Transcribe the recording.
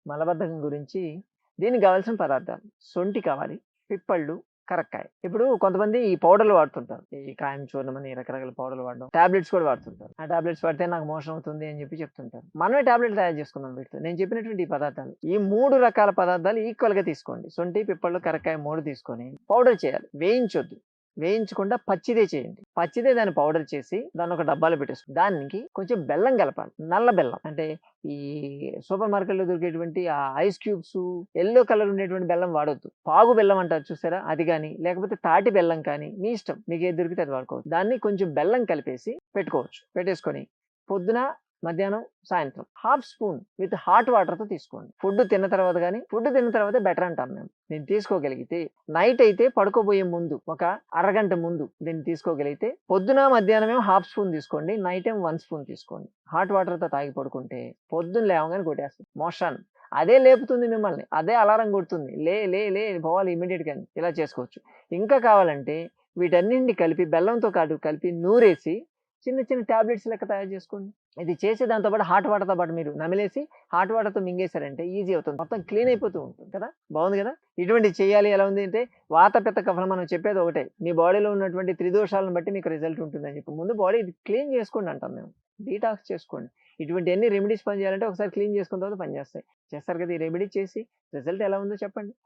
మలబద్ధకం గురించి దీనికి కావాల్సిన పదార్థాలు. సొంఠి కావాలి, పిప్పళ్ళు, కరక్కాయ. ఇప్పుడు కొంతమంది ఈ పౌడర్‌లు వాడుతుంటారు. ఈ కాయం చూర్ణమని రకరకాల పౌడర్‌లు వాడడం. టాబ్లెట్స్ కూడా వాడుతుంటారు. ఆ టాబ్లెట్స్ వాడితే నాకు మోషన్ అవుతుంది అని చెప్తుంటారు. మనమే టాబ్లెట్‌లు తయారు చేసుకుందాం వీటితో. నేను చెప్పినటువంటి ఈ పదార్థాలు. ఈ 3 రకాల పదార్థాలు ఈక్వల్‌గా తీసుకోండి. సొంఠి, పిప్పళ్ళు, కరక్కాయ 3 తీసుకొని పౌడర్ చేయాలి. వేయించొద్దు. వేయించకుండా పచ్చిదే చేయండి. పచ్చిదే దాన్ని పౌడర్ చేసి దాన్ని ఒక డబ్బాలో పెట్టేసుకోండి. దానికి కొంచెం బెల్లం కలపాలి. నల్ల బెల్లం. అంటే ఈ సూపర్ మార్కెట్‌లో దొరికేటువంటి ఆ ఐస్ క్యూబ్స్ యెల్లో కలర్ ఉండేటువంటి బెల్లం వాడొద్దు. పాగు బెల్లం అంటారు చూసారా? అది గాని, లేకపోతే తాటి బెల్లం కానీ మీ ఇష్టం. మీకేది దొరికితే అది వాడుకోవచ్చు. దాన్ని కొంచెం బెల్లం కలిపేసి పెట్టుకోవచ్చు. పెట్టేసుకొని పొద్దున, మధ్యాహ్నం, సాయంత్రం హాఫ్ స్పూన్ విత్ హాట్ వాటర్‌తో తీసుకోండి. ఫుడ్ తిన్న తర్వాత గాని, ఫుడ్ తిన్న తర్వాతే బెటర్ అంటాను నేను. దీన్ని తీసుకోగలిగితే నైట్ అయితే పడుకోబోయే ముందు ఒక అరగంట ముందు దీన్ని తీసుకోగలిగితే పొద్దున, మధ్యాహ్నమేమో హాఫ్ స్పూన్ తీసుకోండి. నైట్ ఏమో 1 స్పూన్ తీసుకోండి. హాట్ వాటర్‌తో తాగి పడుకుంటే పొద్దున లేవగానే కొట్టేస్తుంది మోషన్. అదే లేపుతుంది మిమ్మల్ని. అదే అలారం కొడుతుంది. లే లే లే పోవాలి ఇమ్మీడియేట్‌గా అని. ఇలా చేసుకోవచ్చు. ఇంకా కావాలంటే వీటన్నిటిని కలిపి బెల్లంతో కలిపి నూరేసి చిన్న చిన్న టాబ్లెట్స్ లెక్క తయారు చేసుకోండి. ఇది చేసి దాంతో పాటు హాట్ వాటర్‌తో పాటు మీరు నమిలేసి హాట్ వాటర్‌తో మింగేసారంటే ఈజీ అవుతుంది. మొత్తం క్లీన్ అయిపోతూ ఉంటుంది కదా! బాగుంది కదా! ఇటువంటివి చేయాలి. ఎలా ఉంది అంటే వాత, పిత్త, కఫం మనం చెప్పేది ఒకటే. మీ బాడీలో ఉన్నటువంటి త్రిదోషాలను బట్టి మీకు రిజల్ట్ ఉంటుందని చెప్పి. ముందు బాడీ క్లీన్ చేసుకోండి అంటాం మేము. డీటాక్స్ చేసుకోండి. ఇటువంటియన్ని రెమెడీస్ పని చేయాలంటే ఒకసారి క్లీన్ చేసుకున్న తర్వాత పనిచేస్తాయి. చేస్తారు కదా! ఈ రెమెడీ చేసి రిజల్ట్ ఎలా ఉందో చెప్పండి.